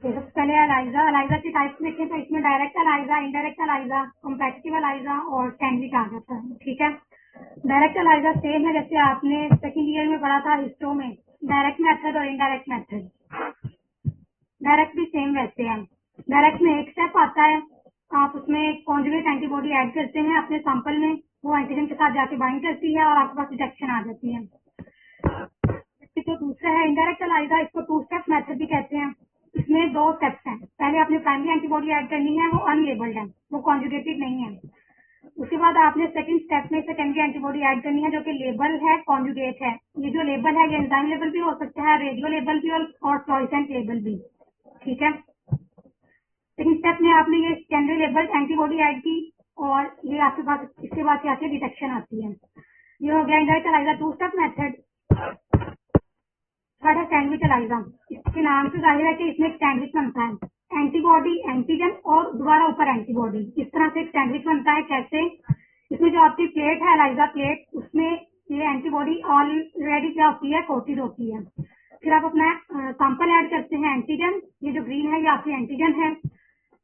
फिर सबसे पहले एलाइजा। एलाइजा की टाइप्स देखें तो इसमें direct ELISA, indirect ELISA, competitive ELISA और स्टैंडर्ड आ जाता है। ठीक है, डायरेक्ट एलाइजा सेम है जैसे आपने सेकंड ईयर में पढ़ा था हिस्टो में, डायरेक्ट मेथड और इनडायरेक्ट मेथड। डायरेक्ट भी सेम वैसे है। डायरेक्ट में एक स्टेप आता है, आप उसमें कॉन्जुगेट एंटीबॉडी ऐड करते हैं अपने सैंपल में, वो एंटीजन के साथ जाके बाइंड करती है और आपके पास डिटेक्शन आ जाती है। तो दूसरा है इनडायरेक्ट एलाइजा, इसको टू स्टेप मेथड भी कहते हैं। इसमें दो स्टेप्स हैं, पहले आपने प्राइमरी एंटीबॉडी ऐड करनी है, वो अनलेबल्ड है, वो कॉन्जुगेटेड नहीं है। उसके बाद आपने सेकंड स्टेप में सेकेंडरी एंटीबॉडी ऐड करनी है जो कि लेबल है, कॉन्जुगेट है। ये जो लेबल है ये एंजाइम लेबल भी हो सकता है, रेडियो लेबल भी और फ्लोरेसेंट लेबल भी। ठीक है, सेकंड स्टेप में आपने ये सेकेंडरी लेबल एंटीबॉडी ऐड की और ये आपके पास इसके बाद क्या आती है, डिटेक्शन आती है। ये हो गया indirect ELISA two step method. Third है सैंडविच एलाइजा। इसके नाम से जाहिर है कि इसमें एक सैंडविच बनता है, एंटीबॉडी, एंटीजन और दोबारा ऊपर एंटीबॉडी, इस तरह से एक सैंडविच बनता है। कैसे? इसमें जो आपकी प्लेट है एलाइजा प्लेट, उसमें ये एंटीबॉडी ऑलरेडी क्या होती है, कोटेड होती है। फिर आप अपना सैंपल ऐड करते हैं एंटीजन, ये जो ग्रीन है ये आपकी एंटीजन है।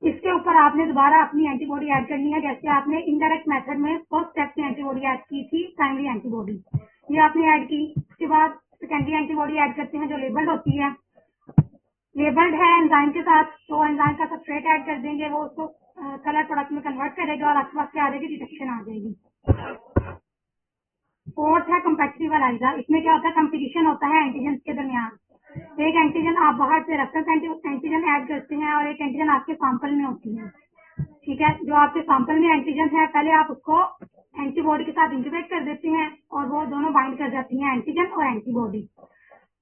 इसके ऊपर आपने दोबारा अपनी एंटीबॉडी ऐड करनी है, जैसे आपने इनडायरेक्ट मेथड में फर्स्ट स्टेप में एंटीबॉडी ऐड की थी, प्राइमरी एंटीबॉडी, ये आपने ऐड की। उसके बाद सेकेंडरी एंटीबॉडी ऐड करते हैं जो लेबल्ड होती है। लेबल्ड है एंजाइम के साथ, तो एंजाइम का सबस्ट्रेट ऐड कर देंगे, वो उसको कलर प्रोडक्ट में कन्वर्ट करेगा और आपके पास क्या आ जाएगी, डिटेक्शन आ जाएगी। फोर्थ है कम्पेटिटिव एलाइजा। इसमें क्या होता है, कंपटीशन होता है एंटीजन के दरमियान। एक एंटीजन आप बाहर से रेफरेंस एंटीजन ऐड करते हैं और एक एंटीजन आपके सैंपल में होती है। ठीक है, जो आपके सैंपल में एंटीजन है पहले आप उसको एंटीबॉडी के साथ इंटीग्रेट कर देते हैं और वो दोनों बाइंड कर जाती हैं, एंटीजन और एंटीबॉडी।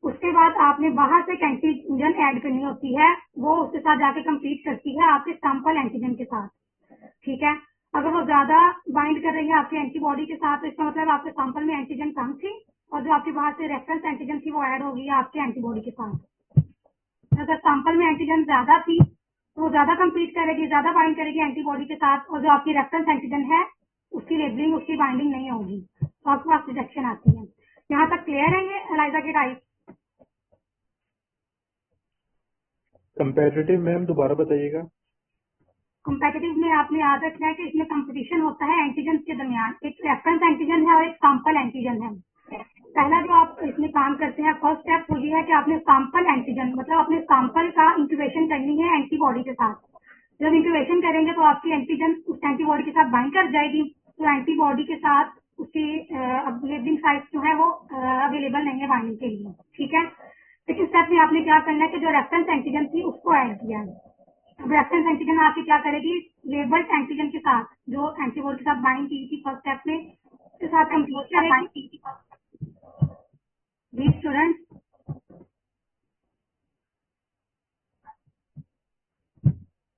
उसके बाद आपने बाहर से एक एंटीजन ऐड करनी होती है, वो उसके साथ जाके कंपीट करती है आपके सैंपल एंटीजन के साथ। ठीक है, अगर वो ज्यादा बाइंड कर रही है आपकी एंटीबॉडी के साथ, तो इसका मतलब आपके सैंपल में एंटीजन कम थी और जो आपकी बाहर से रेफरेंस एंटीजन थी वो ऐड होगी आपके एंटीबॉडी के साथ। अगर सैंपल में एंटीजन ज्यादा थी तो वो ज्यादा कंपीट करेगी, ज्यादा बाइंड करेगी एंटीबॉडी के साथ, और जो आपकी रेफरेंस एंटीजन है उसकी लेबलिंग, उसकी बाइंडिंग नहीं होगी, तो आपके पास रिजेक्शन आती है। यहाँ तक क्लियर है ये एलाइजा के टाइप? कंपेटिटिव मैम दोबारा बताइएगा। कॉम्पेटिटिव में आपने याद रखना है कि इसमें कंपटीशन होता है एंटीजन के दरमियान, एक रेफरेंस एंटीजन है और एक सैंपल एंटीजन है। पहला जो आप इसमें काम करते हैं, फर्स्ट स्टेप वो ये है कि आपने सैंपल एंटीजन, मतलब अपने सैंपल का इंक्यूबेशन करनी है एंटीबॉडी के साथ। जब इंक्यूबेशन करेंगे तो आपकी एंटीजन उस एंटीबॉडी के साथ बाइंड कर जाएगी, तो एंटीबॉडी के साथ उसकी लेबलिंग साइट जो है वो अवेलेबल नहीं है बाइंडिंग के लिए। ठीक है, लेकिन स्टेप में आपने क्या करना है कि जो रेफरेंस एंटीजन थी उसको ऐड किया है। अब रेफरेंस एंटीजन आपकी क्या करेगी, लेबल्ड एंटीजन के साथ जो एंटीबॉडी के साथ बाइंड की थी फर्स्ट स्टेप में, उसके साथ कंप्लीट करेगी। जी स्टूडेंट,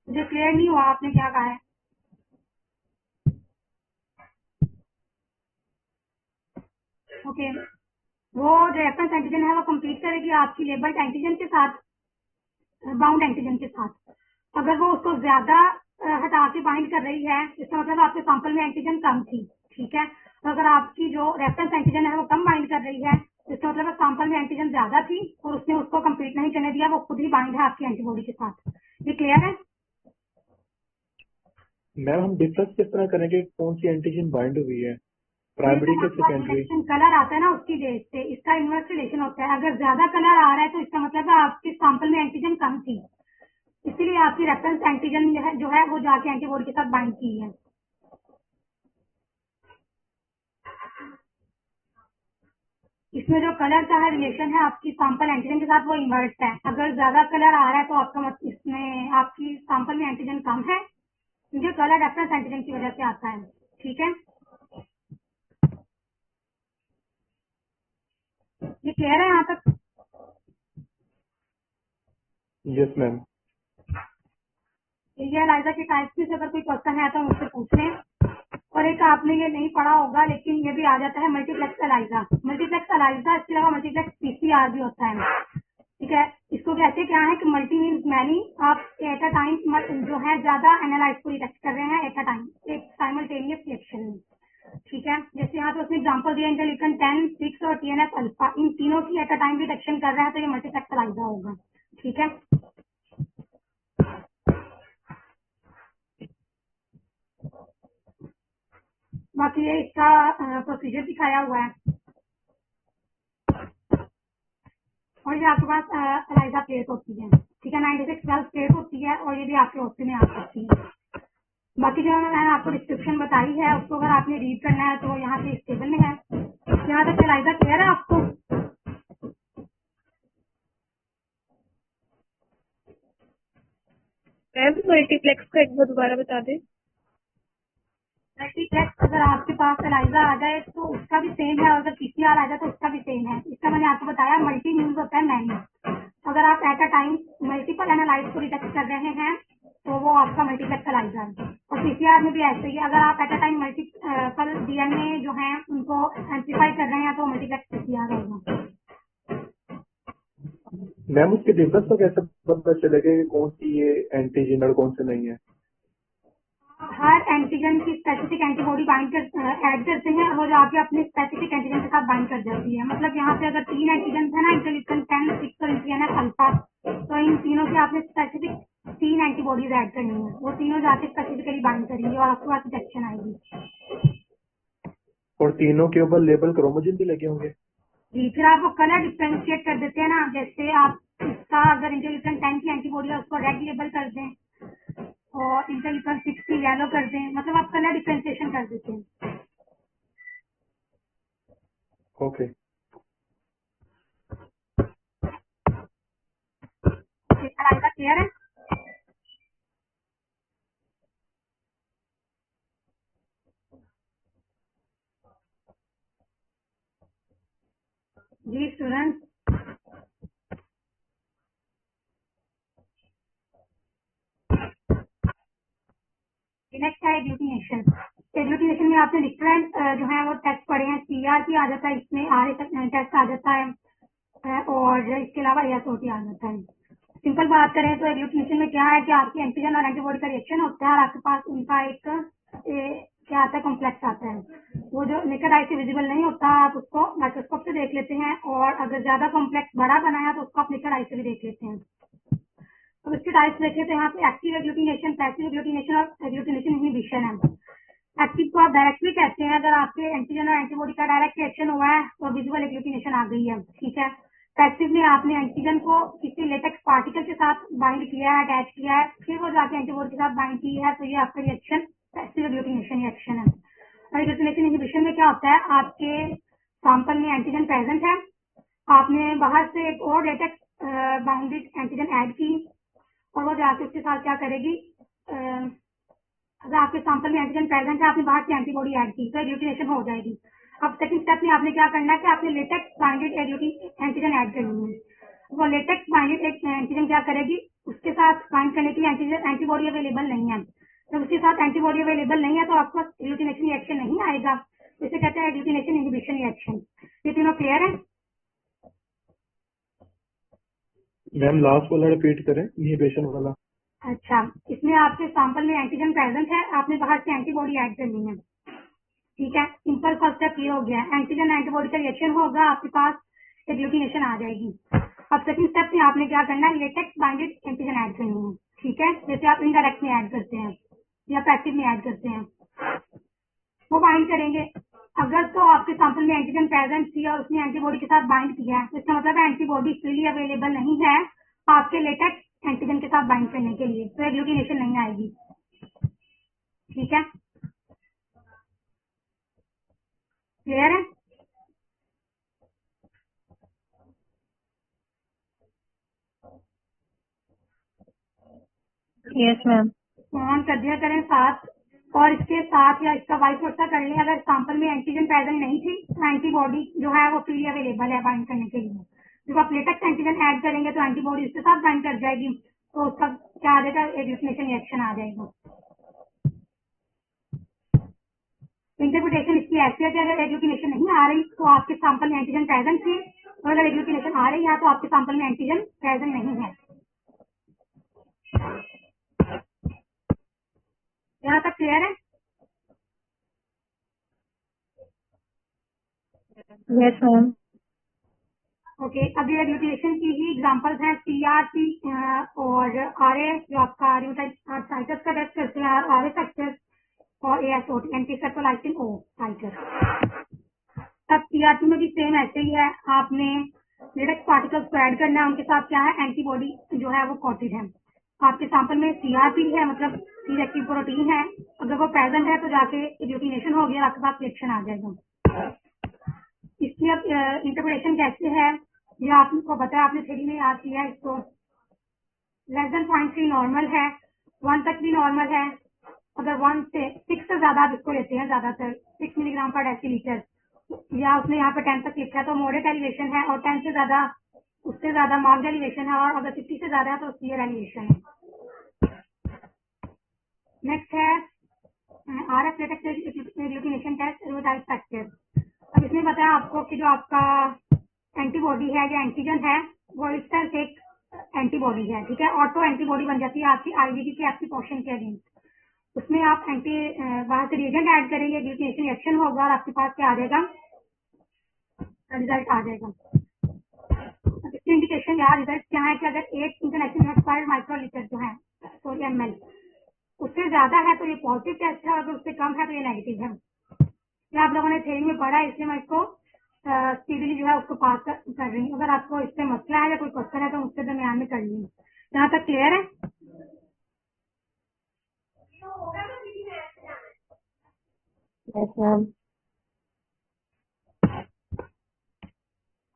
मुझे क्लियर नहीं हुआ आपने क्या कहा है। ओके, वो जो रेफरेंस एंटीजन है वो कंप्लीट करेगी आपकी लेबल्ड एंटीजन के साथ, बाउंड एंटीजन के साथ। अगर वो उसको ज्यादा हटा के बाइंड कर रही है, इसका मतलब आपके सैंपल में एंटीजन कम थी। ठीक है, तो अगर आपकी जो रेफरेंस एंटीजन है वो कम बाइंड कर रही है, इसका मतलब सैंपल में एंटीजन ज्यादा थी और उसने उसको कंप्लीट नहीं करने दिया, वो खुद ही बाइंड है आपकी एंटीबॉडी के साथ। ये क्लियर है? मैम हम डिफरेंस किस तरह करेंगे कौन सी एंटीजन बाइंड हुई है, प्राइमरी के सेकेंडरी? कलर आता है ना उसकी बेस से इसका इनवर्स रिलेशन होता है। अगर ज्यादा कलर आ रहा है तो इसका मतलब है आपके सैंपल में एंटीजन कम थी, इसीलिए आपकी रेफरेंस एंटीजन जो है वो जाके एंटीबॉडी के साथ बाइंड की है। इसमें जो कलर का है रिलेशन है आपकी सैंपल एंटीजन के साथ वो इन्वर्स है। अगर ज्यादा कलर आ रहा है तो आपका मतलब इसमें आपकी सैंपल में एंटीजन कम है, क्योंकि कलर रेफरेंस एंटीजन की वजह से आता है। ठीक है, ये क्लियर है यहाँ तक? Yes ma'am. ये एलाइजा के टाइप्स में से अगर कोई क्वेश्चन है तो मुझसे पूछ लें। और एक आपने ये नहीं पढ़ा होगा लेकिन ये भी आ जाता है मल्टीप्लेक्स एलाइजा। मल्टीप्लेक्स एलाइजा, इसके अलावा मल्टीप्लेक्स पीसीआर भी होता है। ठीक है, इसको कहते क्या है कि मल्टी मीन्स मैनी, आप एट अ टाइम जो है ज्यादा एनालाइज को डिटेक्ट कर रहे हैं एट अ टाइम, एक साइमल्टेनियस रिएक्शन में। ठीक है, जैसे यहाँ पे उसने एग्जाम्पल दिया इंटरलिकन 10, 6 और TNF अल्फा, इन तीनों की एट अ टाइम डिटेक्शन कर रहा है तो ये मल्टीप्लेक्स एलाइजा होगा। ठीक है, बाकी ये इसका प्रोसीजर दिखाया हुआ है और ये आपके पास एलाइजा प्लेट होती है, ठीक है। 9612 प्लेट होती है और ये भी आपके ओसी में आ सकती है। बाकी जो मैंने आपको डिस्क्रिप्शन बताई है उसको अगर आपने रीड करना है तो यहाँ पे इस टेबल में है। यहाँ तक एलाइजा क्लियर है आपको? मैम मल्टीप्लेक्स का एक बार दोबारा बता दें। मल्टीप्लेक्स अगर आपके पास एलाइजा आ जाए तो उसका भी सेम है और अगर पीसीआर आ जाए तो उसका भी सेम है। इसका मैंने आपको बताया मल्टी मीन्स होता है मैनी। अगर आप at a time multiple analyse को डिटेक्ट कर रहे हैं तो वो आपका मल्टीप्लेक्स एलाइजा है। और पीसीआर में भी ऐसे ही अगर आप at a time multiple DNA जो है उनको एम्पलीफाई कर रहे हैं तो मल्टीप्लेक्स पीसीआर होगा। मैम उसके डिफरेंस तो कैसे पता चलेगा कि कौन सी ये एंटीजन और कौन से नहीं है? हर एंटीजन की स्पेसिफिक एंटीबॉडी बाइंड ऐड करते हैं और वो जाके अपने स्पेसिफिक एंटीजन के साथ बाइंड कर जाती है। मतलब यहाँ पे अगर 3 एंटीजन है ना, इंटरल्यूकन 10, 6 और इंटरल्यूकन अल्फा, तो इन तीनों की आपने स्पेसिफिक 3 एंटीबॉडीज ऐड करनी है। वो तीनों जाके स्पेसिफिकली बाइंड करेंगे और आपके पास रिएक्शन आएगी। और तीनों के ऊपर लेबल क्रोमोजन भी लगे होंगे? जी, फिर आप वो कलर डिफ्रेंशिएट कर देते हैं ना, जैसे आप इसका अगर इंटरल्यूकन 10 की एंटीबॉडी है उसको रेड लेबल कर दें और इंटरल्यूकन 6 की येलो कर दें, मतलब आप कलर डिफ्रेंशिएशन कर देते हैं। ओके। एलाइजा क्लियर है? जी स्टूडेंट, नेक्स्ट है एग्लूटिनेशन। एग्लूटिनेशन में आपने डिफरेंट जो है वो टेस्ट पढ़े हैं। सीआरपी आ जाता है, इसमें आर टेस्ट आ जाता है और इसके अलावा एएसओटी आ जाता है। सिंपल बात करें तो एग्लूटिनेशन में क्या है कि आपकी एंटीजन और एंटीबॉडी का रिएक्शन होता है और आपके पास उनका एक क्या आता है, कॉम्प्लेक्स आता है। वो जो नेकेड आई से विजिबल नहीं होता, आप उसको माइक्रोस्कोप से देख लेते हैं और अगर ज्यादा कॉम्प्लेक्स बड़ा बनाया तो उसको आप नेकेड आई से भी देख लेते हैं। तो इसके टाइप्स देखें तो यहाँ पे एक्टिव एग्लूटिनेशन, पैसिव एग्लूटिनेशन और एग्लूटिनेशन इनहिबिशन है। एक्टिव को आप डायरेक्टली कहते हैं अगर आपके एंटीजन और एंटीबॉडी का डायरेक्ट रिएक्शन हुआ है तो विजुअल एग्लूटिनेशन आ गई है, ठीक है। पैसिव में आपने एंटीजन को किसी लेटेक्स पार्टिकल के साथ बाइंड किया है, अटैच किया है, फिर वो जाके एंटीबॉडी के साथ बाइंड की है, तो ये आपका रिएक्शन पैसिव एग्लूटिनेशन रिएक्शन है। और एग्लूटिनेशन इनहिबिशन में क्या होता है, आपके सैंपल में एंटीजन प्रेजेंट है, आपने बाहर से एक और लेटेक्स बाउंडेड एंटीजन ऐड की और वो जाके उसके साथ क्या करेगी, अगर आपके सैंपल में एंटीजन प्रेजेंट है, आपने बाहर से एंटीबॉडी ऐड की तो एग्लूटिनेशन हो जाएगी। अब सेकंड स्टेप में आपने क्या करना है कि आपने लेटेक्स बाइंडेड एंटीजन ऐड करनी है। वो लेटेक्स बाइंडेड एंटीजन क्या करेगी, उसके साथ बाइंड करने के लिए एंटीजन एंटीबॉडी अवेलेबल नहीं है। जब उसके साथ एंटीबॉडी अवेलेबल नहीं है तो आपको एग्लूटिनेशन रिएक्शन नहीं आएगा। इसे कहते हैं एग्लूटिनेशन इनहिबिशन रिएक्शन। ये तीनों क्लियर है? मैम लास्ट वाला रिपीट करें, इनहिबिशन वाला। अच्छा, इसमें आपके सैंपल में एंटीजन प्रेजेंट है, आपने बाहर से एंटीबॉडी ऐड करनी है, ठीक है। सिंपल फर्स्ट स्टेप ये हो गया, एंटीजन एंटीबॉडी का रिएक्शन होगा, आपके पास एग्लूटिनेशन आ जाएगी। अब सेकंड स्टेप में आपने क्या करना है, लेटेक्स बाइंडेड एंटीजन ऐड करनी है, ठीक है। जैसे आप इनडायरेक्ट में ऐड करते हैं या पैसिव में ऐड करते हैं, वो बाइंड करेंगे। अगर तो आपके सैंपल में एंटीजन प्रेजेंट थी और उसने एंटीबॉडी के साथ बाइंड किया है तो इसका मतलब है एंटीबॉडी फ्रीली अवेलेबल नहीं है आपके लेटेक्स एंटीजन के साथ बाइंड करने के लिए, तो एग्लूटिनेशन नहीं आएगी, ठीक है। क्लियर है? Yes ma'am. ऑन कर दिया करें साथ, और इसके साथ या इसका वाइस वर्सा कर लें। अगर सैंपल में एंटीजन प्रेजेंट नहीं थी तो एंटीबॉडी जो है वो फ्रीली अवेलेबल है बाइंड करने के लिए। जब आप लेटेक्स एंटीजन ऐड करेंगे तो एंटीबॉडी उसके साथ बाइंड कर जाएगी, तो उसका क्या आ जाएगा, एग्लूटिनेशन रिएक्शन आ जाएगा। इंटरप्रिटेशन इसकी ऐसी है कि अगर एग्लूटिनेशन नहीं आ रही तो आपके सैंपल में एंटीजन प्रेजेंट थी, और अगर एग्लूटिनेशन आ रही है तो आपके सैंपल में एंटीजन प्रेजेंट नहीं है। यहाँ तक क्लियर है? Yes ma'am. ओके, अभी एग्लूटिनेशन की ही एग्जांपल्स हैं, सीआरपी और आरए, जो आपका आर्साइटस का टेस्ट करते हैं, आरए फैक्टर और ASOT एंटी सेप्टोलाइसिन O टाइटर। तब TRP में भी सेम ऐसे ही है, आपने रिडक्स पार्टिकल्स को ऐड करना है, उनके साथ क्या है एंटीबॉडी जो है वो कोटेड है। आपके सैंपल में CRP है, मतलब सी रिएक्टिव प्रोटीन है, अगर वो प्रेजेंट है तो जाके एग्लूटिनेशन हो गया, आपके पास रिएक्शन आ जाएगा। इसकी अब इंटरप्रिटेशन कैसे है ये आपको पता है, आपने थ्योरी में याद किया है इसको। लेस देन 0.3 नॉर्मल है, 1 तक भी नॉर्मल है। अगर 1 से 6 से ज्यादा आप इसको लेते हैं, ज्यादातर 6 मिलीग्राम पर डेसीलीटर, या उसने यहाँ पे 10 तक लिखा है तो मॉडरेट एलिवेशन है, और 10 से ज्यादा उससे ज्यादा मार्क्ड एलिवेशन है, और अगर 50 से ज्यादा है तो सीवियर एलिवेशन है। नेक्स्ट है RF latex agglutination test rheumatoid factor. अब इसमें बताया आपको कि जो आपका एंटीबॉडी है या एंटीजन है वो इस तरह से एक एंटीबॉडी है, ठीक है, ऑटो एंटीबॉडी बन जाती है आपकी IgG के एक्टिव पोर्शन के अगेंस्ट। उसमें आप बाहर से रिएजेंट ऐड करेंगे, एग्लूटिनेशन रिएक्शन होगा और आपके पास क्या आ जाएगा, रिजल्ट आ जाएगा। इसकी इंडिकेशन या रिजल्ट क्या है कि अगर 8 इंटरनेशनल एक्सपायर्ड माइक्रोलीटर जो है सॉरी ml उससे ज्यादा है तो ये पॉजिटिव टेस्ट है, और अगर उससे कम है तो ये नेगेटिव है। ये आप लोगों ने थ्योरी में पढ़ा है, इसलिए मैं इसको स्पीडली जो है उसको पास कर रही हूँ। अगर आपको इससे मसला है या कोई क्वेश्चन है तो मुझसे दरमियान में कर लीजिए। यहाँ तक क्लियर है? Yes ma'am.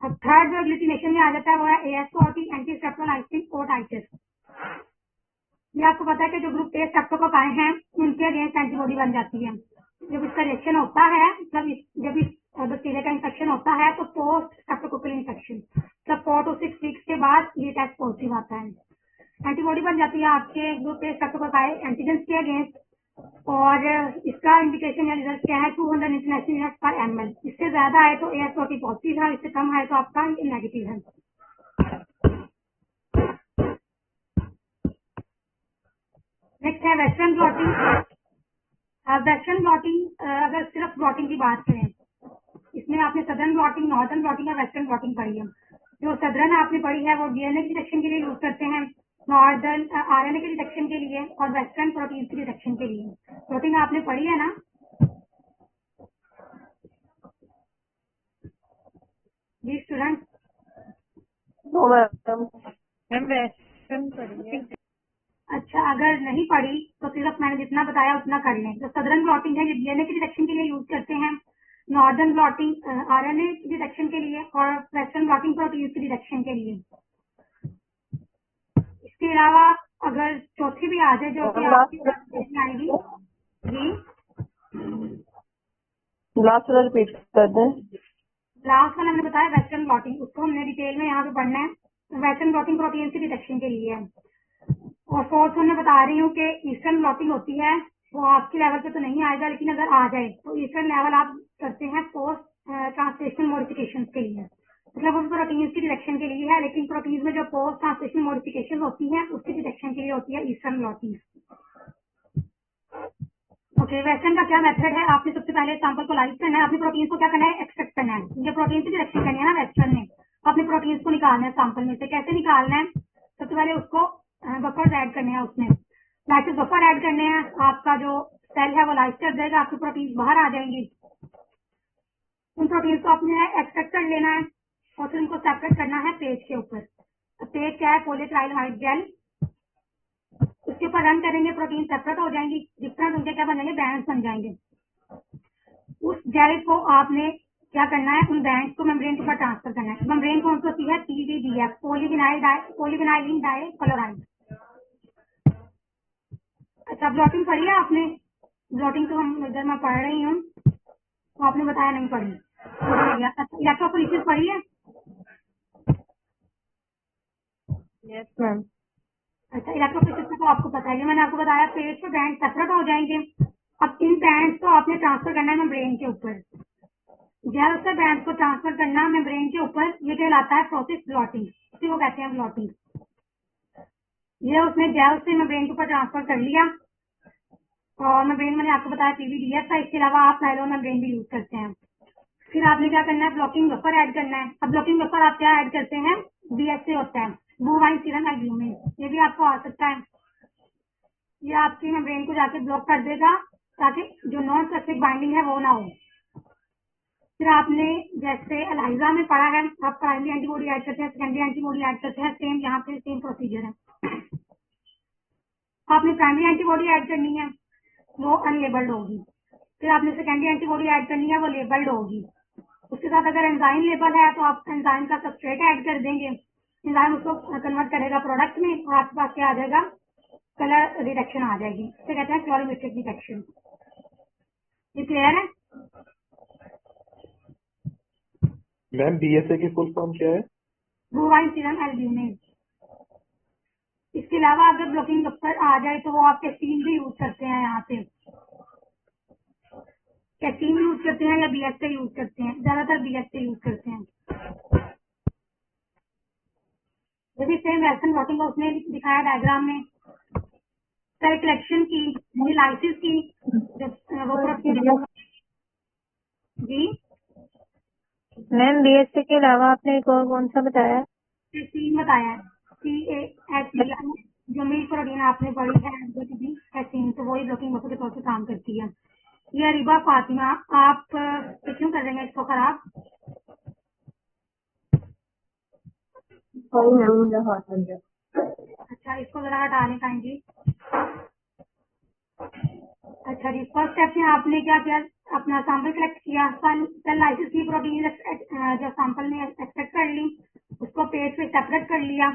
अब थर्ड जो एग्लूटिनेशन में आ जाता है वो है ASOT एंटी सेप्टोलाइसिन O टाइटर। ये आपको पता है कि जो ग्रुप A स्ट्रेप्टोकोकाई हैं उनके अगेंस्ट एंटीबॉडी बन जाती है। जब इसका रिएक्शन होता है, मतलब जब इस बैक्टीरिया का इन्फेक्शन होता है तो पोस्ट स्ट्रेप्टोकोकल इन्फेक्शन, मतलब 4 to 6 वीक्स के बाद ये टेस्ट पॉजिटिव आता है। एंटीबॉडी बन जाती है आपके ग्रुप ए स्ट्रेप्टोकोकाई एंटीजन के अगेंस्ट, और इसका इंडिकेशन या रिजल्ट क्या है 200 इंटरनेशनल यूनिट पर ml। इससे ज्यादा है तो ASOT पॉजिटिव है, इससे कम है तो आपका नेगेटिव है। नेक्स्ट है वेस्टर्न ब्लॉटिंग। वेस्टर्न ब्लॉटिंग, अगर सिर्फ ब्लॉटिंग की बात करें, इसमें आपने सदर्न ब्लॉटिंग, नॉर्दर्न ब्लॉटिंग और वेस्टर्न ब्लॉटिंग पढ़ी है। जो सदर्न आपने पढ़ी है वो DNA की डिटेक्शन के लिए यूज करते हैं, नॉर्दर्न RNA के डिटेक्शन के लिए, और वेस्टर्न प्रोटीन की डिटेक्शन के लिए। प्रोटीन आपने पढ़ी है ना जी student? No ma'am. Ma'am western पढ़ी है। अच्छा, अगर नहीं पढ़ी तो सिर्फ मैंने जितना बताया उतना कर लें। जो सदर्न ब्लॉटिंग है ये DNA की डिटेक्शन के लिए यूज करते हैं, नॉर्दर्न ब्लॉटिंग RNA की डिटेक्शन के लिए, और वेस्टर्न ब्लॉटिंग प्रोटीन की डिटेक्शन के लिए। इसके अलावा अगर चौथी भी आ जाए जो कि आपकी आएगी जी, लास्ट वाला रिपीट कर दें। लास्ट वाला मैंने बताया वेस्टर्न ब्लॉटिंग, उसको हमने डिटेल में यहाँ पे पढ़ना है। वेस्टर्न ब्लॉटिंग प्रोटीन की डिटेक्शन के लिए है। और फोर्थ मैं बता रही हूँ कि ईस्टर्न ब्लॉटिंग होती है, वो आपके लेवल पे तो नहीं आएगा, लेकिन अगर आ जाए तो ईस्टर्न लेवल आप करते हैं पोस्ट ट्रांसलेशनल मॉडिफिकेशन के लिए, मतलब वो प्रोटीन की डिटेक्शन के लिए है, लेकिन प्रोटीन में जो पोस्ट ट्रांसलेशनल मॉडिफिकेशन होती है उसकी डिटेक्शन के लिए होती है ईस्टर्न ब्लॉटिंग। ओके, वेस्टर्न का क्या मेथड है? आपने सबसे पहले सैंपल को लाइव करना है, अपनी प्रोटीन को क्या करना है, एक्सट्रैक्ट करना है। जो प्रोटीन की डिटेक्शन करनी है ना वेस्टर्न में, अपने प्रोटीन को निकालना है सैंपल में से। कैसे निकालना है? सबसे पहले उसको बफर ऐड करने हैं, उसमें लाइसिस बफर ऐड करने हैं। आपका जो सेल है वो लाइस कर देगा, आपकी प्रोटीन बाहर आ जाएंगी। उन प्रोटीन को आपने एक्सट्रैक्ट कर लेना है और फिर उनको सेपरेट करना है पेज के ऊपर। पेज क्या है? पॉलीट्राइलहाइड जेल। उसके ऊपर रन करेंगे, प्रोटीन सेपरेट हो जाएंगी, डिफरेंट उनके क्या बनेंगे, बैंड्स बन जाएंगे। उस जेल को आपने क्या करना है, उन बैंड्स को मेम्ब्रेन के ऊपर ट्रांसफर करना है। मेम्ब्रेन कौन सी होती है? PDBF, polyvinylidene dichloride. अच्छा, ब्लॉटिंग पढ़ी है आपने? ब्लॉटिंग तो हम इधर मैं पढ़ रही हूँ, तो आपने बताया नहीं पढ़ी। इलेक्ट्रोफोरेसिस पढ़ी है? Yes ma'am. अच्छा, इलेक्ट्रोफोरेसिस तो आपको पता है, मैंने आपको बताया पेज पे बैंड सेपरेट हो जाएंगे। अब इन बैंड्स को आपने ट्रांसफर करना है मेम्ब्रेन के ऊपर। जेल से बैंड को ट्रांसफर करना मेम्ब्रेन के ऊपर, ये कहलाता है प्रोसेस ब्लॉटिंग, इसी को कहते हैं ब्लॉटिंग। ये उसने जेल से मेम्ब्रेन के ऊपर ट्रांसफर कर लिया, और मेम्ब्रेन मैंने आपको बताया PVDF था, इसके अलावा आप नायलॉन मेम्ब्रेन भी यूज करते हैं। फिर आपने क्या करना है, ब्लॉकिंग बफर ऐड करना है। अब ब्लॉकिंग बफर आप क्या ऐड करते हैं? BSA होता है, बोवाइन सीरम एल्ब्यूमिन। ये भी आपको आ सकता है, ये आपकी मेम्ब्रेन को जाके ब्लॉक कर देगा ताकि जो नॉन स्पेसिफिक बाइंडिंग है वो ना हो। फिर आपने जैसे एलाइजा में पढ़ा है, आप प्राइमरी एंटीबॉडी ऐड करते हैं, सेकेंडरी एंटीबॉडी ऐड करते हैं, सेम यहाँ पे सेम प्रोसीजर है। आपने प्राइमरी एंटीबॉडी ऐड करनी है, वो अनलेबल्ड होगी। फिर आपने सेकेंडरी एंटीबॉडी ऐड करनी है, वो लेबल्ड होगी। उसके साथ अगर एंजाइम लेबल है तो आप एंजाइम का सबस्ट्रेट ऐड कर देंगे, एंजाइम उसको कन्वर्ट करेगा प्रोडक्ट में और आपके पास क्या आ जाएगा, कलर डिटेक्शन आ जाएगी। इसे कहते हैं क्लोरीमेट्रिक डिटेक्शन। ये क्लियर है? मैम BSA की फुल फॉर्म क्या है? Bovine serum albumin. इसके अलावा अगर ब्लॉकिंग पर आ जाए तो वो आप कैसीन भी यूज करते हैं, यहाँ पे कैसीन यूज करते हैं या BSA यूज करते हैं, ज्यादातर BSA यूज करते हैं। यदि सेम वैक्सीन ब्लॉकिंग उसने दिखाया डायग्राम में, सेल कलेक्शन की, मोलाइसिस की, वो जी मैम BSA के अलावा आपने एक और कौन सा बताया? कैसीन बताया है, CAS, जो मिल्क प्रोटीन आपने पढ़ी है कैसीन, तो वही ब्लॉकिंग बफर के तौर पर काम करती है। ये रिबा फातिमा, आप क्यों कर रहे हैं इसको खराब? अच्छा, इसको जरा हटाने पाएंगी। अच्छा जी, फर्स्ट स्टेप में आपने क्या किया, अपना सैंपल कलेक्ट किया, सेल लाइसिस की प्रोटीन जो सैंपल में एक्सट्रैक्ट कर ली, उसको पेज पे सेपरेट कर लिया,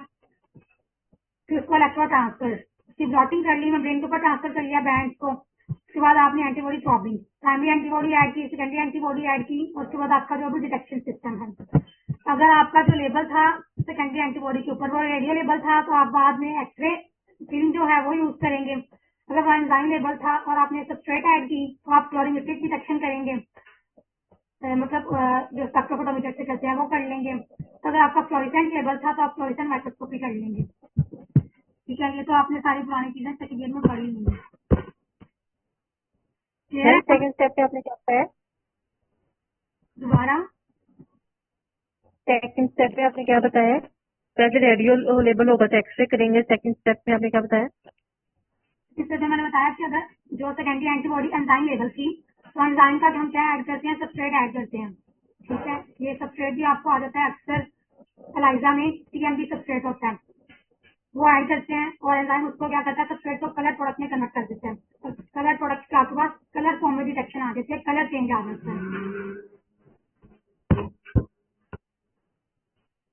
फिर उसको इलेक्ट्रो ट्रांसफर की ब्लॉटिंग कर ली, मेम्ब्रेन के ऊपर ट्रांसफर कर लिया बैंड को। उसके बाद आपने antibody swapping, primary antibody add की, सेकेंडरी एंटीबॉडी ऐड की, और उसके बाद आपका जो भी डिटेक्शन सिस्टम है, अगर आपका जो लेबल था सेकेंडरी एंटीबॉडी के ऊपर वो रेडियो लेबल था तो आप बाद में एक्सरे फिल्म जो है वो यूज करेंगे। अगर वो एंजाइम लेबल था और आपने सबस्ट्रेट ऐड की तो आप क्लोरीमेट्रिक डिटेक्शन करेंगे, मतलब जो स्पेक्ट्रोफोटोमीटर से करते हैं वो कर लेंगे। तो अगर आपका फ्लोरेसेंट लेबल था तो आप फ्लोरेसेंट माइक्रोस्कोपी कर लेंगे। ठीक है, ये तो आपने सारी पुरानी चीजें सेकेंड ईयर में पढ़ी हुई है। मैम सेकंड स्टेप पे आपने क्या बताया? दोबारा सेकंड स्टेप पे आपने क्या बताया? पहले रेडियो लेबल होगा तो एक्सरे करेंगे, सेकंड स्टेप में आपने क्या बताया? इससे जो मैंने बताया कि अगर जो सेकेंडरी एंटीबॉडी एंजाइम लेबल थी तो एंजाइम का हम क्या ऐड करते हैं, सबस्ट्रेट ऐड करते हैं। ठीक है, ये सबस्ट्रेट भी आपको आ जाता है, अक्सर एलाइजा में TMB सबस्ट्रेट होता है, वो ऐड करते हैं और एंजाइम उसको क्या करता है, सबस्ट्रेट को कलर प्रोडक्ट में कन्वर्ट कर देते हैं। और कलर प्रोडक्ट के आपके पास कलर फॉर्म में डिटेक्शन आ जाती है, कलर चेंज आ जाता है।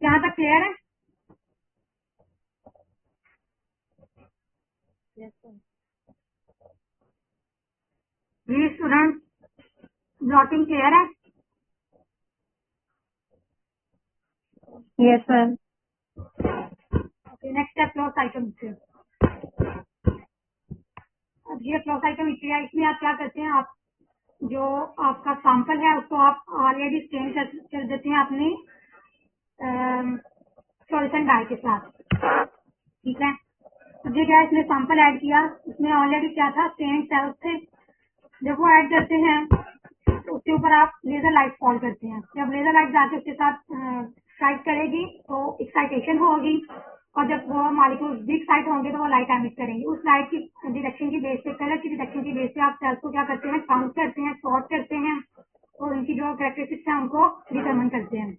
यहाँ तक क्लियर है? जी स्टूडेंट, ब्लॉटिंग क्लियर है? Yes ma'am. Next step flow cytometry. अब ये फ्लो साइटोमेट्री है, इसमें आप क्या करते हैं, आप जो आपका सैंपल है उसको आप ऑलरेडी स्टेन कर देते हैं अपने फ्लोरेसेंट डाई के साथ। ठीक है, अब ये क्या, इसमें सैंपल ऐड किया, उसमें ऑलरेडी क्या था, स्टेन सेल्स थे। जब वो ऐड करते हैं तो उसके ऊपर आप लेजर लाइट फॉल करते हैं। जब लेजर लाइट जाके उसके साथ स्ट्राइक करेगी तो एक्साइटेशन होगी, और जब वो मॉलिक्यूल बिग साइट होंगे तो वो लाइट एमिट करेंगे। उस लाइट की डिटेक्शन की बेस पे, कलर की डिटेक्शन की बेस पे आप सेल्स को क्या करते हैं, काउंट करते हैं, सॉर्ट करते हैं और उनकी जो कैरेक्टरिस्टिक्स है उनको डिटरमिन करते हैं।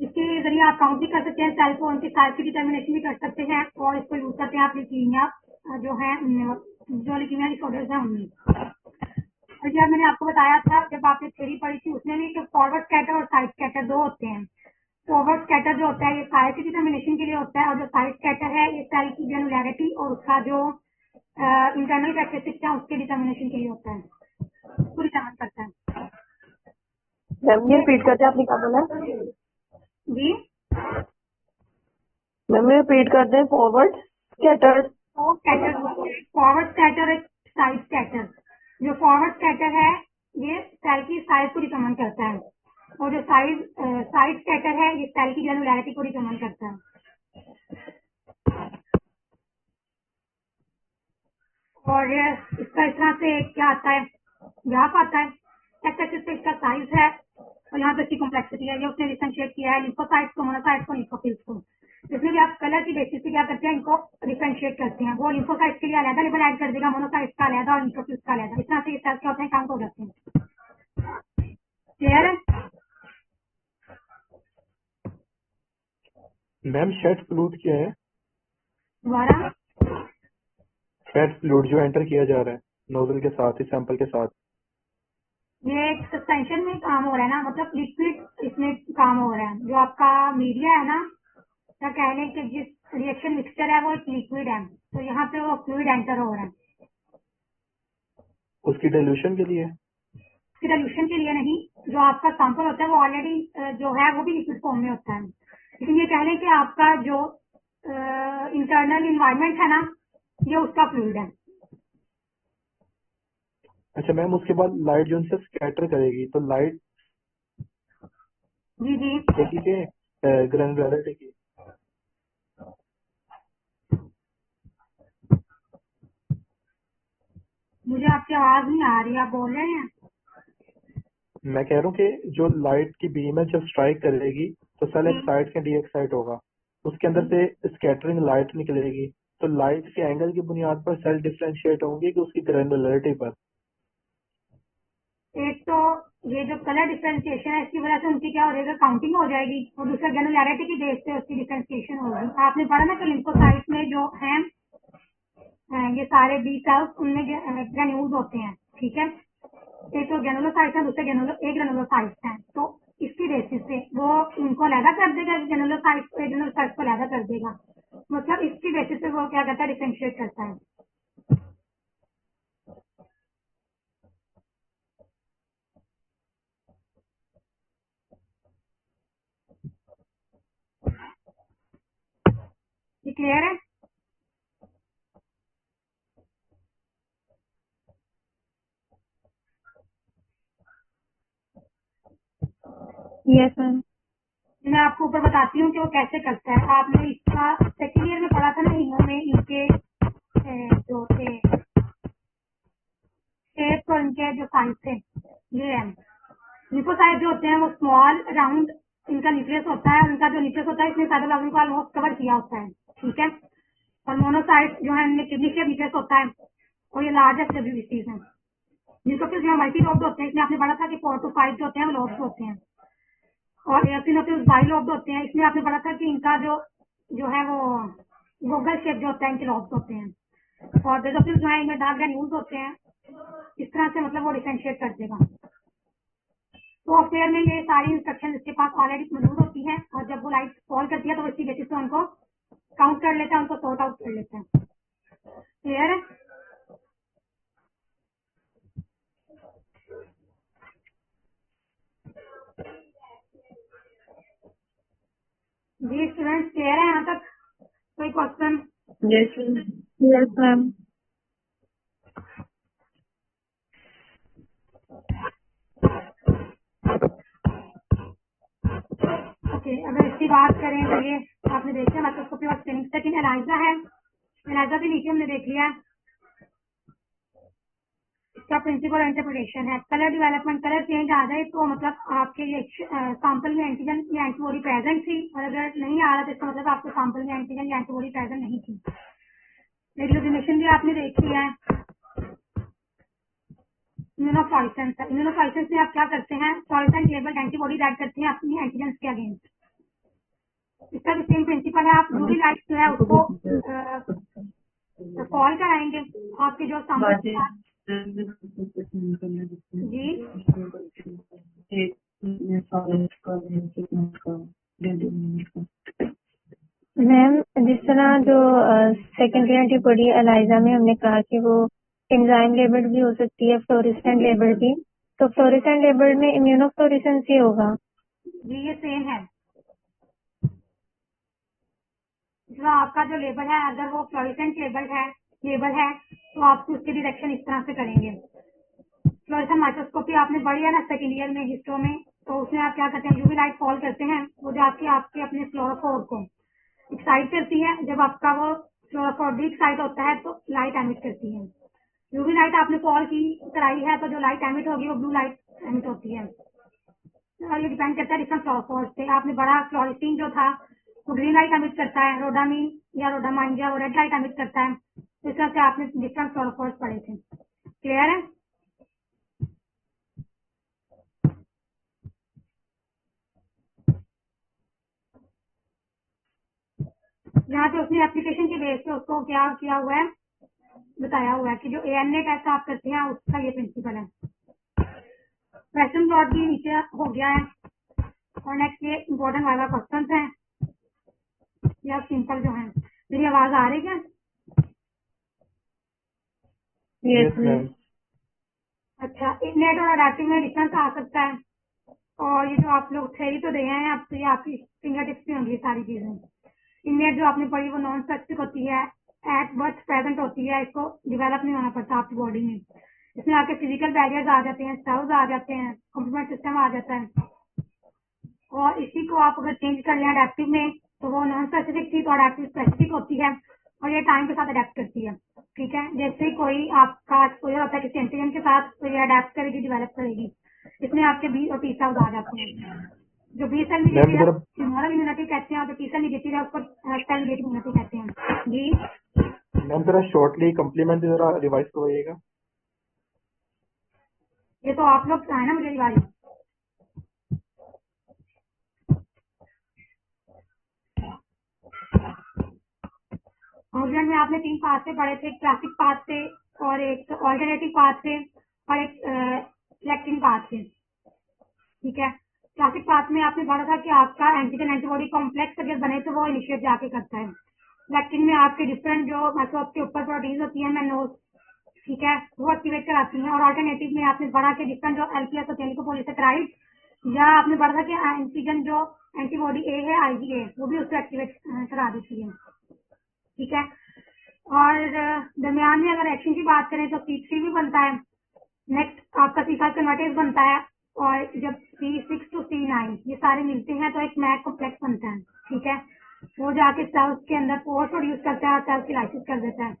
इसके जरिए आप काउंट भी कर सकते हैं सेल को, उनकी साइज की डिटर्मिनेशन भी कर सकते हैं, और इसको यूज करते हैं आप लीकीमिया जो है, जो लीकीमिया डिसऑर्डर्स हैं उनमें। और जब मैंने आपको बताया था, जब आपने थ्योरी पढ़ी थी उसमें भी, फॉरवर्ड स्कैटर और साइड स्कैटर दो होते हैं। फॉरवर्ड स्कैटर जो होता है ये साइज की डिटर्मिनेशन के लिए होता है, और जो साइड स्कैटर है ये सेल की ग्रेनुलैरिटी और उसका जो इंटरनल कैरेक्टरिस्टिक्स है उसके डिटर्मिनेशन के लिए होता है, उसको डिटर्मिन करता है। मैम ये रिपीट करते आपने क्या बोला? जी मैम रिपीट करते हैं। फॉरवर्ड स्कैटर, फॉरवर्ड स्कैटर एक साइड स्कैटर। जो फॉरवर्ड स्कैटर है ये सेल की साइज को डिटरमिन करता है, और जो साइड स्कैटर है ये सेल की ग्रेनुलैरिटी को डिटरमिन करता है। और इसका इस तरह से क्या आता है, ग्राफ आता है, एक्स एक्सिस पे इसका साइज है और यहाँ पे इसकी कॉम्प्लेक्सिटी है। ये उसने डिफरेंशिएट किया है लिम्फोसाइट्स को, मोनोसाइट्स को, लिम्फोफिल्स को। इसमें भी आप कलर कलर की बेसिस पे क्या करते हैं, इनको डिफरेंशिएट करते हैं। वो लिम्फोसाइट्स के लिए अलग लेबल ऐड कर देगा, मोनोसाइट्स का अलग और न्यूट्रोफिल्स का अलग। इस तरह से ये सेल्स क्या होते हैं, काउंट हो जाते हैं। क्लियर है? मैम शेड फ्लूइड क्या है? दोबारा? शेड फ्लूइड जो एंटर किया जा रहा है नोजल के साथ ही, सैंपल के साथ। ये एक सस्पेंशन में काम हो रहा है ना, मतलब लिक्विड इसमें काम हो रहा है। जो आपका मीडिया है ना, क्या कहने कि जिस रिएक्शन मिक्सचर है वो एक लिक्विड है, तो यहाँ पे वो फ्लूइड एंटर हो रहा है। उसकी डाइल्यूशन के लिए? इसकी डाइल्यूशन के लिए नहीं, जो आपका सैंपल होता है वो ऑलरेडी जो है वो भी लिक्विड फॉर्म में होता है, लेकिन ये कह लें कि आपका जो इंटरनल इन्वायरमेंट है ना, ये उसका फ्लूइड है। अच्छा मैम, उसके बाद लाइट जो उनसे स्कैटर करेगी, तो लाइट जी जी। देखी के ग्रेनुलरिटी की? मुझे आपकी आवाज नहीं आ रही, आप बोल रहे हैं? मैं कह रहा हूँ कि जो लाइट की बीम है जब स्ट्राइक करेगी तो सेल एक्साइट से डी एक्साइट होगा, उसके अंदर से स्कैटरिंग लाइट निकलेगी, तो लाइट के एंगल की बुनियाद पर सेल डिफरेंशिएट होंगी कि उसकी ग्रेनुलरिटी पर? एक तो ये जो कलर डिफरेंशिएशन है इसकी वजह से उनकी क्या हो जाएगा, काउंटिंग हो जाएगी, और दूसरा ग्रेनुलरिटी की बेस पे उसकी डिफरेंशिएशन होगी। आपने पढ़ा ना कि लिम्फोसाइट्स में जो हैं ये सारे बी सेल्स, उनमें ग्रेन्यूल्स होते हैं, ठीक है। एक तो ग्रेनुलोसाइट्स है, दूसरे ग्रेनुलोसाइट्स हैं, तो इसकी बेसिस पे वो उनको अलग कर देगा, ग्रेनुलोसाइट्स को अलग कर देगा, मतलब इसकी बेसिस पे वो क्या करता है, डिफरेंशिएट करता है। ये क्लियर है? Yes ma'am. मैं आपको ऊपर बताती हूँ कि वो कैसे करता है। आपने इसका सेकेंड ईयर में पढ़ा था ना, हिमो में इनके जो थे शेप और इनके जो साइज थे, ये है। लिम्फोसाइट जो होते हैं वो स्मॉल राउंड इनका न्यूक्लियस होता है, उनका जो न्यूक्लियस होता है इसमें साइटोप्लाज्म को ऑलमोस्ट कवर किया होता है, ठीक है। और मोनोसाइट जो है इनमें किडनी शेप न्यूक्लियस होता है, और ये लार्जेस्ट डब्ल्यूबीसीज हैं। न्यूट्रोफिल्स जो मल्टी लोब्ड होते हैं, इसमें आपने पढ़ा था कि 4 to 5 जो होते हैं वो लोब्स होते हैं, और एसिनोफिल्स बाइलोब्ड होते हैं। इसमें आपने पढ़ा था कि इनका जो है वो गोगल शेप जो होता है, इनके लॉब्स होते हैं। और बेसोफिल्स जो है इनमें डार्क ग्रैन्यूल्स होते हैं। इस तरह से मतलब वो डिफरेंशिएट कर देगा। सॉफ्टवेयर में ये सारी इंस्ट्रक्शन इसके पास ऑलरेडी मौजूद होती है, और जब वो लाइट कॉल करती है तो इसी बेसिस पे उनको काउंट कर लेता है, उनको सॉर्ट आउट कर लेता है। क्लियर है? जी स्टूडेंट्स, क्लियर है यहाँ तक? कोई question? Yes yes ma'am. Okay, अगर इसकी बात करें तो ये आपने देखा माइक्रोस्कोपी और स्कैनिंग। सेकंड एलाइजा है, एलाइजा के नीचे हमने देख लिया इसका प्रिंसिपल इंटरप्रिटेशन है। कलर डेवलपमेंट, कलर चेंज आ जाए तो मतलब आपके ये सैंपल में एंटीजन या एंटीबॉडी प्रेजेंट थी, और अगर नहीं आ रहा तो इसका मतलब आपके सैंपल में एंटीजन या एंटीबॉडी प्रेजेंट नहीं थी। रेडियोजिनेशन भी आपने देख लिया है। इम्यूनोफ्लोरेसेंस है, इम्यूनोफ्लोरेसेंस में आप क्या करते हैं, फ्लोरेसेंट लेबल्ड एंटीबॉडी ऐड करते हैं अपनी एंटीजन के अगेंस्ट। इसका भी सेम प्रिंसिपल है। आप यूवी लाइट जो है उसको कॉल कराएंगे आपके जो सैंपल जी। मैम जिस तरह जो सेकेंडरी एंटीबॉडी एलाइजा में हमने कहा कि वो एंजाइम लेबल्ड भी हो सकती है, फ्लोरेसेंट लेबल्ड भी, तो फ्लोरेसेंट लेबल्ड में इम्यूनोफ्लोरेसेंस ही होगा। जी ये सेम है। जो आपका जो लेबल है, अगर वो फ्लोरेसेंट लेबल है तो आप उसके डिटेक्शन इस तरह से करेंगे। फ्लोरेसेंट माइक्रोस्कोपी आपने पढ़ी है ना सेकेंड ईयर में हिस्टो में, तो उसमें आप क्या करते हैं, यूवी लाइट कॉल करते हैं, वो जाके आपके अपने फ्लोरोफोर को एक्साइट करती है। जब आपका वो फ्लोरोफोर भी एक्साइट होता है तो लाइट एमिट करती है। यूवी लाइट आपने कॉल की कराई है तो जो लाइट एमिट होगी वो ब्लू लाइट एमिट होती है। और ये डिपेंड करता है डिफरेंट फ्लोरोफोर्स पे। आपने बड़ा फ्लोरेसिन जो था वो ग्रीन लाइट एमिट करता है, रोडामीन या रोडामाइन या वो रेड लाइट एमिट करता है। तो इस तरह से आपने डिफरेंट फ्लोरोफोर्स पढ़े थे। क्लियर है? यहाँ पे उसने एप्लीकेशन के बेस पे उसको क्या किया हुआ है, बताया हुआ है कि जो ANA टेस्ट आप करते हैं उसका ये प्रिंसिपल है। क्वेश्चन प्लॉट भी नीचे हो गया है। और नेक्स्ट ये इम्पोर्टेंट वाला क्वेश्चन है या सिंपल जो है। मेरी आवाज आ रही है? Yes ma'am. अच्छा, इननेट और अडैप्टिव में डिफरेंस आ सकता है। और ये जो आप लोग थ्योरी तो दे हैं आप, तो ये आपकी फिंगर टिप्स में होंगी सारी चीजें। इननेट जो आपने पढ़ी वो नॉन स्पेसिफिक होती है, एट बर्थ प्रेजेंट होती है, इसको डिवेलप नहीं होना पड़ता आपकी बॉडी में। इसमें आपके फिजिकल बैरियर्स आ जाते हैं, सेल्स आ जाते हैं, कंप्लीमेंट सिस्टम आ जाता है। और इसी को आप अगर चेंज कर लें अडेप्टिव में, तो वो नॉन स्पेसिफिक थी तो अडेप्टिव स्पेसिफिक होती है और ये टाइम के साथ अडेप्ट करती है। ठीक है, जैसे कोई आपका एक्सपोजर होता है किसी एंटीजन के साथ तो ये अडेप्ट करेगी, डिवेलप करेगी। इसमें आपके बी और टी सेल्स आ जाते हैं। जो बी सेल मैम निगेटिव है जरा ह्यूमरल इम्यूनिटी कहते हैं और जो टी सेल निगेटिव है उसको सेल निगेटिव इम्यूनिटी कहते हैं। जी, मैम जरा शॉर्टली कम्प्लीमेंट जरा रिवाइज करवाइएगा। ये तो आप लोग है ना मुझे रिवाइज। ऑर्गन में आपने 3 पाथ से पढ़े थे, क्लासिक पाथ से और एक ऑल्टरनेटिव पाथ से और एक इलेक्ट्रिन पाथ से। ठीक है, क्लासिक पाथ में आपने पढ़ा था कि आपका एंटीजन एंटीबॉडी कॉम्प्लेक्स अगर बने तो वो इनिशिएट जाके करता है। इलेक्ट्रिन में आपके डिफरेंट जो माइक्रोब के ऊपर प्रोटीन होती है मैनोज, ठीक है, वो एक्टिवेट कराती हैं। और अल्टरनेटिव में आपने पढ़ा कि डिफरेंट जो एलपीएस होते हैं लिपोपोलिसैकेराइड, या आपने पढ़ा था कि एंटीजन जो एंटीबॉडी ए है IgA वो भी उसको एक्टिवेट करा देती है। ठीक है, और दरमियान में अगर एक्शन की बात करें तो C3 भी बनता है। नेक्स्ट आपका C5 कन्वर्टेज बनता है। और जब C6 to C9 ये सारे मिलते हैं तो एक मैक कॉम्प्लेक्स बनता है। ठीक है, वो जाके सेल्स के अंदर पोर प्रोड्यूस करता है और सेल्स की लाइसिस कर देता है।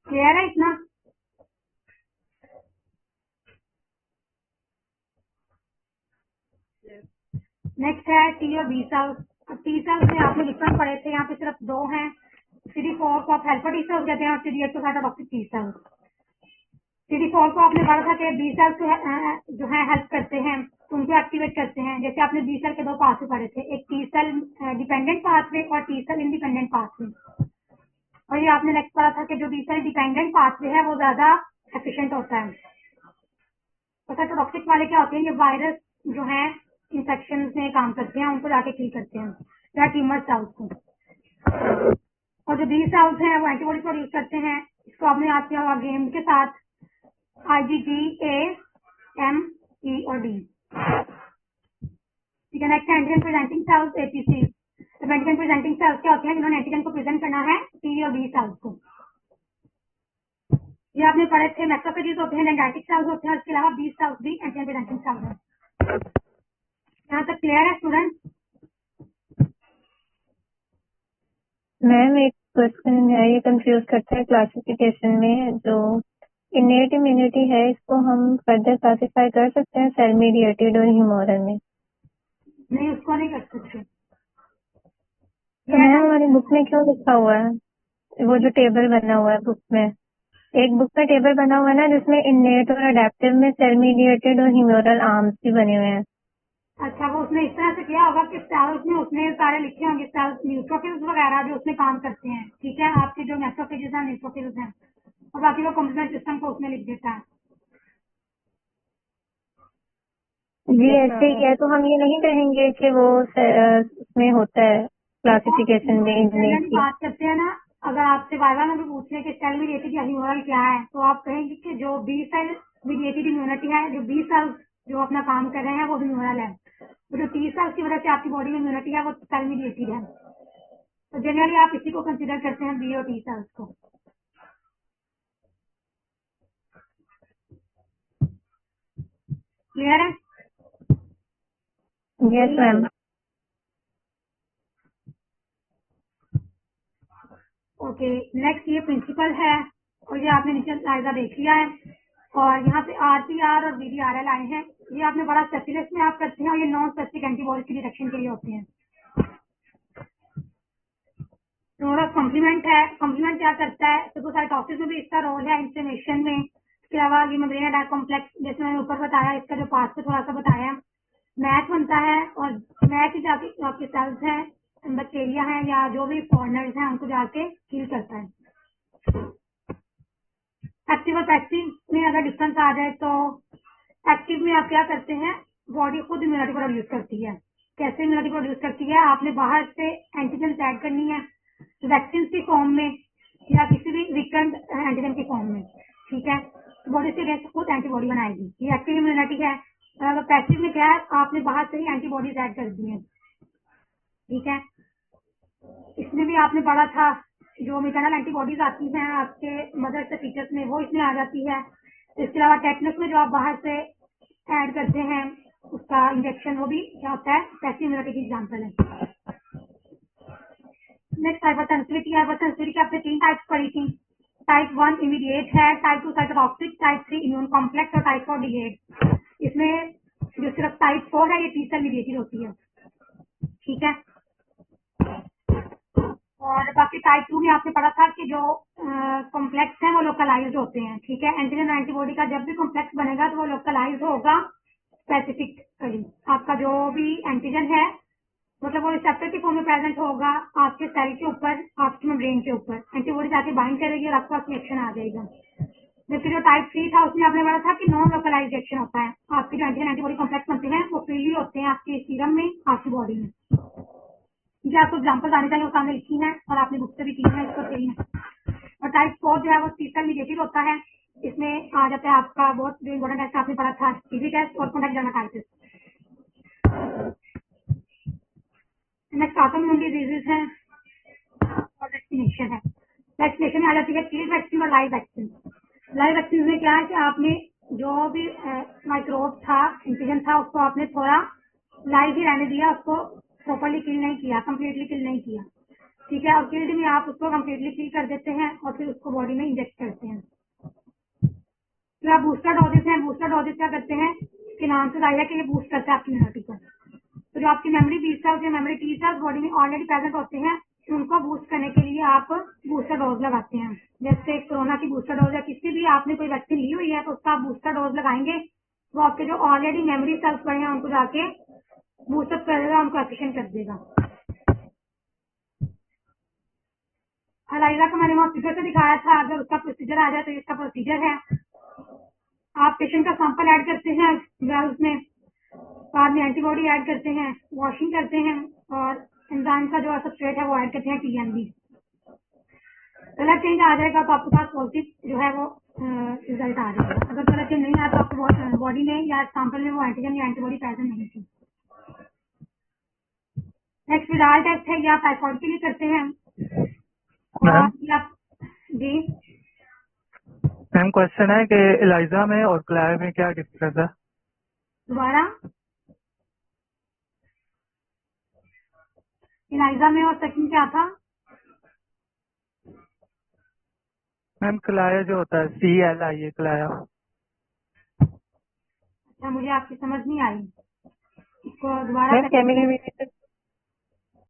क्लियर है इतना? नेक्स्ट है T और B सेल्स। अब T सेल्स में आपने डिफरेंट पढ़े थे, यहाँ पे सिर्फ 2 हैं। CD4 को आप हेल्पर T सेल्स कहते हैं और CD8 को साइटोटॉक्सिक T सेल्स। CD4 को आपने पढ़ा था कि बी सेल्स जो है हेल्प करते हैं, उनको एक्टिवेट करते हैं। जैसे आपने बी सेल के 2 पाथवे पढ़े थे, एक टी सेल डिपेंडेंट पाथवे और टी सेल इंडिपेंडेंट पाथवे। और ये आपने नेक्स्ट पढ़ा था कि जो बी सेल डिपेंडेंट पाथवे है वो ज्यादा एफिशिएंट होता है। तो साइटोटॉक्सिक वाले क्या होते हैं, ये वायरस जो है इंफेक्शन में काम करते हैं, उनको जाके किल करते हैं या ट्यूमर सेल्स को। और जो बी सेल्स हैं वो एंटीबॉडी प्रोड्यूस करते हैं। इसको आपने याद किया हुआ गेम के साथ, IgG, A, M, E और D। ठीक है, next antigen presenting sales APC। तो एंटीजन प्रेजेंटिंग सेल्स क्या होते हैं, जिन्होंने एंटीजन को प्रेजेंट करना है T और B सेल्स को। ये आपने पढ़े थे, मैक्रोफेजेस होते हैं, डेंड्राइटिक सेल्स होते हैं, इसके अलावा B सेल्स भी एंटीजन प्रेजेंटिंग सेल्स हैं। यहाँ तक क्लियर है स्टूडेंट? मैम एक क्वेश्चन है, ये कंफ्यूज करता है क्लासिफिकेशन में। जो इनेट इम्यूनिटी है इसको हम फर्दर क्लासिफाई कर सकते हैं सेल मीडिएटेड और ह्यूमोरल में? नहीं, उसको नहीं कर सकते। तो मैम हमारी बुक में क्यों लिखा हुआ है, वो जो टेबल बना हुआ है बुक में, एक बुक में टेबल बना हुआ है ना जिसमें इनेट और अडेप्टिव में सेल मीडिएटेड और ह्यूमोरल आर्म्स भी बने हुए हैं। अच्छा, वो उसने इस तरह से किया होगा कि सेल्स में उसने सारे लिखे होंगे, सेल्स न्यूट्रोफिल्स वगैरह जो उसमें काम करते हैं। ठीक है, आपके जो मैक्रोफेजेस हैं, न्यूट्रोफिल्स हैं, और बाकी वो कंप्लीमेंट सिस्टम को उसमें लिख देता है। जी ऐसे ही है, तो हम ये नहीं कहेंगे कि वो उसमें होता है क्लासिफिकेशन में इनेट जनरली की। बात करते हैं ना, अगर आपसे वाइवा में भी पूछे कि सेल मीडिएटेड या ह्यूमरल क्या है, तो आप कहेंगे कि जो बी सेल मीडिएटेड इम्यूनिटी है, जो बी सेल्स जो अपना काम कर रहे हैं वो ह्यूमरल है, और जो टी सेल्स की वजह से आपकी बॉडी में इम्यूनिटी है वो सेल मीडिएटेड है। तो जनरली आप इसी को कंसिडर करते हैं, बी और टी सेल्स को। क्लियर है? Yes ma'am. ओके, नेक्स्ट ये प्रिंसिपल है और ये आपने नीचे स्लाइड देख लिया है। और यहाँ पे RPR और VDRL आए हैं। ये आपने बड़ा स्पेसिलिस्ट में आप करते हैं और ये नॉन स्पेसिफिक एंटीबॉडी की डिटेक्शन के लिए होते हैं। थोड़ा कॉम्प्लीमेंट है। कॉम्प्लीमेंट क्या करता है, तो साइटोसिस में भी इसका रोल है, इन्फ्लेमेशन में। इसके अलावा ये मेम्ब्रेन अटैक कॉम्प्लेक्स जैसे मैंने ऊपर बताया, इसका जो पास पे थोड़ा सा बताया, मैच बनता है और मैच ही जाके आपके सेल्स हैं, बैक्टीरिया हैं या जो भी फॉरेनर्स हैं उनको जाके किल करता है। एक्टिव और पैसिव में अगर डिफरेंस आ जाए तो एक्टिव में आप क्या करते हैं, बॉडी खुद इम्यूनिटी प्रोड्यूस करती है। कैसे इम्यूनिटी प्रोड्यूस करती है, आपने बाहर से एंटीजन ऐड करनी है वैक्सीन की फॉर्म में या किसी भी वीकेंड एंटीजन की फॉर्म में, ठीक है। बॉडी से अगेंस्ट खुद एंटीबॉडी बनाएगी, ये एक्टिव इम्यूनिटी है। और पैसिव में क्या है, आपने बाहर से ही एंटीबॉडीज ऐड कर दी है, ठीक है। इसमें भी आपने पढ़ा था जो मैटरनल एंटीबॉडीज आती हैं आपके मदर से फीचर्स में, वो इसमें आ जाती है। इसके अलावा टेटनस में जो आप बाहर से ऐड करते हैं उसका इंजेक्शन, वो भी क्या होता है, पैसिव इम्यूनिटी की एग्जाम्पल है। Next hypersensitivity. हाइपरसेंसिटिविटी आपने 3 टाइप्स पढ़ी थी। टाइप 1 इमीडिएट है, type 2 cytotoxic, type 3 immune complex और टाइप 4 डिलेड। इसमें जो सिर्फ टाइप 4 है ये T सेल मीडिएटेड होती है, ठीक है। और बाकी टाइप 2 में आपने पढ़ा था कि जो कॉम्प्लेक्स हैं वो लोकलाइज्ड होते हैं, ठीक है। एंटीजन एंटीबॉडी का जब भी कॉम्प्लेक्स बनेगा तो वो लोकलाइज्ड होगा स्पेसिफिकली। आपका जो भी एंटीजन है मतलब वो रिसेप्टर के फॉर्म में प्रेजेंट होगा आपके सेल के ऊपर, आपके मेम्ब्रेन के ऊपर। एंटीबॉडी जाके बाइंड करेगी और आपका रिएक्शन आ जाएगा। जबकि जो टाइप 3 था उसमें आपने पढ़ा था कि नॉन लोकलाइज्ड रिएक्शन होता है। आपके जो एंटीजन एंटीबॉडी कॉम्प्लेक्स बनते हैं वो फ्रीली होते हैं आपके सीरम में, आपकी बॉडी में। मुझे आपको एग्जाम्पल आने चाहिए, वो सामने लिखी है और आपने बुक से भी की है, इसको सही है। और टाइप 4 जो है वो T सेल मीडिएटेड होता है। इसमें आ जाता है आपका बहुत जो इम्पोर्टेंट टेस्ट आपने पढ़ा था, TB टेस्ट और contact dermatitis. Next autoimmune diseases है और वैक्सीनेशन है। वैक्सीनेशन में आ जाती है किल वैक्सीन और लाइव वैक्सीन। लाइव वैक्सीन में क्या है कि आपने जो भी माइक्रोब था, एंटीजन था, उसको आपने थोड़ा लाइव ही रहने दिया, उसको प्रॉपरली किल नहीं किया, कम्प्लीटली किल नहीं किया, ठीक है। और किल्ड में आप उसको कम्प्लीटली किल कर देते हैं और फिर उसको बॉडी में इंजेक्ट करते हैं। फिर आप बूस्टर डोजेस हैं। बूस्टर डोजेस क्या करते हैं कि नाम से जाहिर है कि ये बूस्ट करता है आपकी इम्यूनिटी को। तो जो आपकी मेमोरी बी सेल्स या मेमोरी टी सेल्स बॉडी में ऑलरेडी प्रेजेंट होते हैं, उनको बूस्ट करने के लिए आप बूस्टर डोज लगाते हैं। जैसे कोरोना की बूस्टर डोज या किसी भी आपने कोई वैक्सीन ली हुई है तो उसका आप बूस्टर डोज लगाएंगे, वो आपके जो ऑलरेडी मेमोरी सेल्स पड़े हैं उनको जाके बूस्टअप कर देगा, उनको एफिशिएंट कर देगा। एलाइजा को मैंने वहाँ फिगर से दिखाया था, अगर उसका प्रोसीजर आ जाए तो इसका प्रोसीजर है। आप पेशेंट का सैंपल ऐड करते हैं वेल्स में, बाद में एंटीबॉडी ऐड करते हैं, वॉशिंग करते हैं और एंजाइम का जो सबस्ट्रेट है वो ऐड करते हैं TMB। कलर चेंज आ जाएगा तो आपके पास पॉजिटिव जो है वो रिजल्ट आ जाएगा। अगर कलर चेंज नहीं आता तो आपको बॉडी में या सैंपल में वो एंटीजन या एंटीबॉडी प्रेजेंट नहीं थी। नेक्स्ट विडाल टेस्ट है, ये आप टाइफॉइड के लिए करते हैं। और जी मैम क्वेश्चन है कि एलाइजा में और क्लायर में क्या डिफरेंस है? दोबारा, एलाइजा में और सेकंड क्या था? मैम क्लायर जो होता है CLIA क्लायर। अच्छा, मुझे आपकी समझ नहीं आई, इसको दोबारा केमिकल